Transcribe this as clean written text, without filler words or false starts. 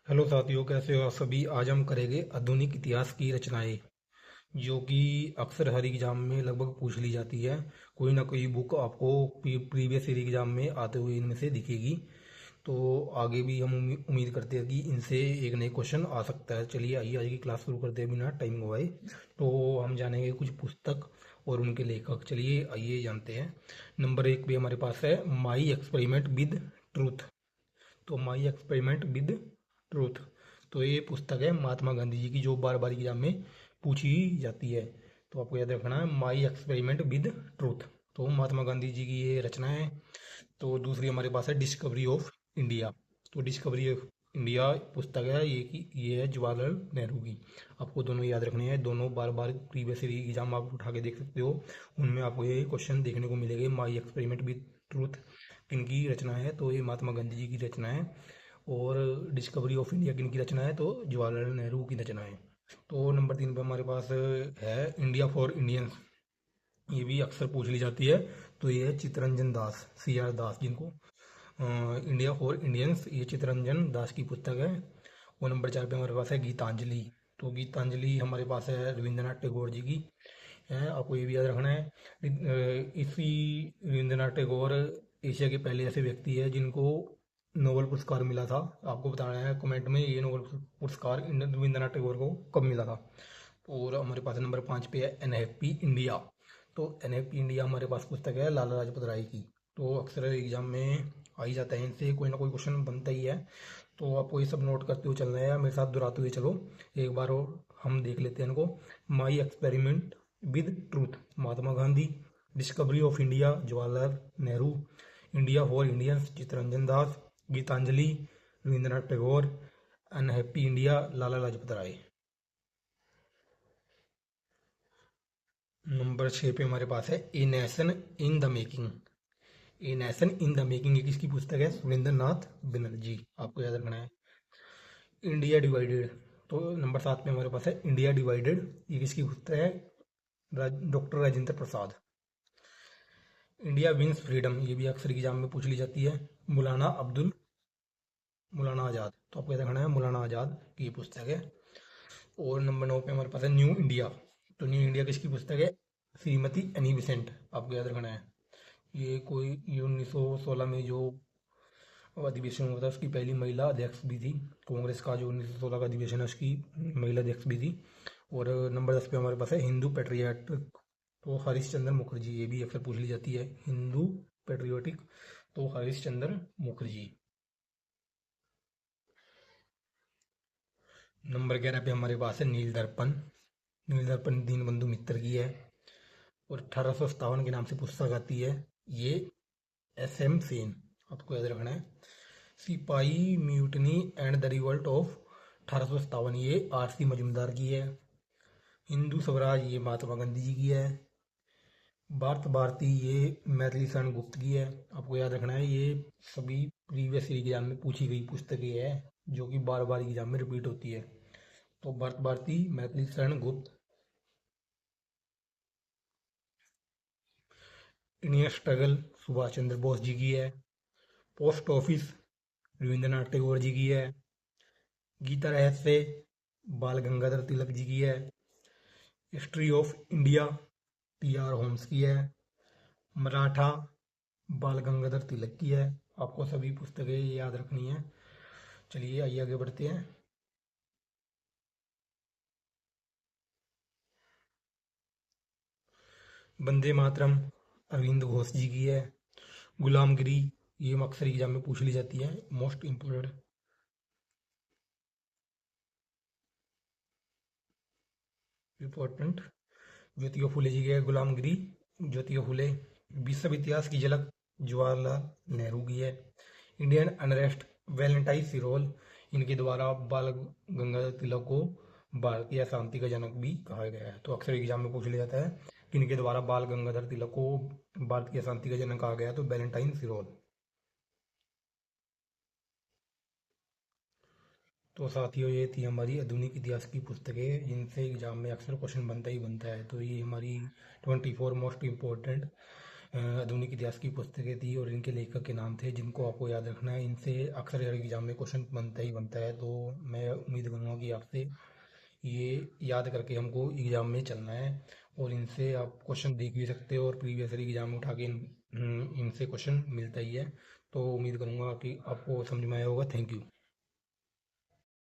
Hello साथियों, कैसे हो आप सभी। आज हम करेंगे आधुनिक इतिहास की रचनाएं, जो कि अक्सर हर एग्जाम में लगभग पूछ ली जाती है। कोई ना कोई बुक आपको प्रीवियस ईयर एग्जाम में आते हुए इनमें से दिखेगी। तो आगे भी हम उम्मीद करते हैं कि इनसे एक नए क्वेश्चन आ सकता है। चलिए आइए आज की क्लास शुरू करते हैं बिना टाइम गवाए। तो हम जानेंगे कुछ पुस्तक और उनके लेखक। चलिए आइए जानते हैं। नंबर 1 पे हमारे पास है माई एक्सपेरिमेंट विद ट्रूथ। तो माई एक्सपेरिमेंट विद ट्रूथ, तो ये पुस्तक है महात्मा गांधी जी की, जो बार बार एग्जाम में पूछी जाती है। तो आपको याद रखना है माई एक्सपेरिमेंट विद ट्रूथ। तो महात्मा गांधी जी की ये रचना है। तो दूसरी हमारे पास है डिस्कवरी ऑफ इंडिया। तो डिस्कवरी ऑफ इंडिया पुस्तक है ये है जवाहरलाल नेहरू की। आपको दोनों याद रखने हैं, दोनों बार बार प्रीवियस एग्जाम आप उठा के देख सकते हो। उनमें आपको ये क्वेश्चन देखने को मिलेंगे। माई एक्सपेरिमेंट विद ट्रूथ किनकी रचना है, तो ये महात्मा गांधी जी की रचना है। और डिस्कवरी ऑफ इंडिया किनकी रचना है, तो जवाहरलाल नेहरू की रचना है। तो नंबर 3 पे हमारे पास है इंडिया फॉर इंडियंस। ये भी अक्सर पूछ ली जाती है। तो ये है चित्तरंजन दास, CR दास, जिनको इंडिया फॉर इंडियंस, ये चित्तरंजन दास की पुस्तक है। और नंबर 4 पे हमारे पास है गीतांजलि। तो गीतांजलि हमारे पास है रविंद्रनाथ टैगोर जी की है। आपको ये भी याद रखना है। इसी रविंद्रनाथ टैगोर एशिया के पहले ऐसे व्यक्ति है जिनको नोबेल पुरस्कार मिला था। आपको बताना है कमेंट में ये नोबेल पुरस्कार रविंद्रनाथ टैगोर को कब मिला था। और हमारे पास नंबर 5 पे है NFP इंडिया। तो NFP इंडिया हमारे पास पुस्तक है लाला लाजपत राय की। तो अक्सर एग्जाम में आ ही जाता है, इनसे कोई ना कोई क्वेश्चन बनता ही है। तो आपको ये सब नोट करते हुए चलना है, मेरे साथ दोहराते हुए चलो। एक बार और हम देख लेते हैं इनको। My experiment with truth Mahatma Gandhi, discovery of India Jawaharlal Nehru, India for Indians Chittaranjan Das, Gitanjali Rabindranath Tagore, unhappy India Lala Lajpat Rai. Number 6 पे हमारे पास है a nation in the making. A nation in the making ये किसकी पुस्तक है, सुरेंद्र नाथ बनर्जी। आपको याद रखना है। इंडिया डिवाइडेड, तो नंबर 7 पे हमारे पास है इंडिया डिवाइडेड। ये किसकी पुस्तक है, doctor Rajendra Prasad. India wins freedom, ये भी अक्सर एग्जाम में पूछ ली जाती है, मौलाना आजाद। तो आपको याद रखना है मौलाना आजाद की ये पुस्तक है। और नंबर 9 पे हमारे पास है न्यू इंडिया। तो न्यू इंडिया किसकी पुस्तक है, श्रीमती एनी बेसेंट। आपको याद रखना है। ये 1916 में जो अधिवेशन हुआ था उसकी पहली महिला अध्यक्ष भी थी। कांग्रेस का जो 1916 का अधिवेशन है उसकी महिला अध्यक्ष भी थी। और नंबर 10 पे हमारे पास है हिंदू पेट्रियाटिक। तो हरीश चंद्र मुखर्जी, ये भी अक्सर पूछ ली जाती है, हिंदू पेट्रियोटिक, तो हरीश चंद्र मुखर्जी। नंबर 11 पे हमारे पास है नील दर्पण। नील दर्पण दीनबंधु मित्र की है। और 1857 के नाम से पुस्तक आती है, ये SM सेन। आपको याद रखना है। सिपाही mutiny and the revolt of 1857, ये RC मजूमदार की है। हिंदू स्वराज ये महात्मा गांधी जी की है। भारत भारती ये मैथिली शरण गुप्त की है। आपको याद रखना है ये सभी प्रीवियस एग्जाम में पूछी गई पुस्तकें है, जो कि बार बार एग्जाम में रिपीट होती है। तो भारत भारती, मैथिली शरण गुप्त। इंडियन स्ट्रगल सुभाष चंद्र बोस जी की है। पोस्ट ऑफिस रविंद्रनाथ टैगोर जी की है। गीता रहस्य बाल गंगाधर तिलक जी की है। History of India TR Holmes की है। मराठा बाल गंगाधर तिलक की है। आपको सभी पुस्तकें याद रखनी है। चलिए आइए आगे बढ़ते हैं। वंदे मातरम अरविंद घोष जी की है। गुलामगिरी ये अक्सर एग्जाम में पूछ ली जाती है, most important. Important Jyotiba Phule जी की है गुलामगिरी। ज्योतिबा फुले। विश्व इतिहास की झलक जवाहरलाल नेहरू की है। इंडियन अनरेस्ट वैलेंटाइन सिरोल, इनके द्वारा बाल गंगाधर तिलक को भारतीय शांति का जनक भी कहा गया है। तो अक्सर एग्जाम में पूछ लिया जाता है कि इनके द्वारा बाल गंगाधर तिलक को भारतीय शांति का जनक कहा गया है, तो वैलेंटाइन सिरोल। तो साथियों ये थी हमारी आधुनिक इतिहास की पुस्तकें, जिनसे एग्जाम में अक्सर क्वेश्चन बनता ही बनता है। तो ये हमारी 24 मोस्ट इम्पोर्टेंट आधुनिक इतिहास की पुस्तकें थी और इनके लेखक के नाम थे जिनको आपको याद रखना है। इनसे अक्सर हर एग्जाम में क्वेश्चन बनता ही बनता है, तो मैं उम्मीद करूँगा कि आपसे ये याद करके हमको एग्जाम में चलना है। और इनसे आप क्वेश्चन देख भी सकते हो और प्रीवियस ईयर एग्जाम में उठा के इनसे क्वेश्चन मिलता ही है। तो उम्मीद करूँगा कि आपको समझ में आया होगा। Thank you.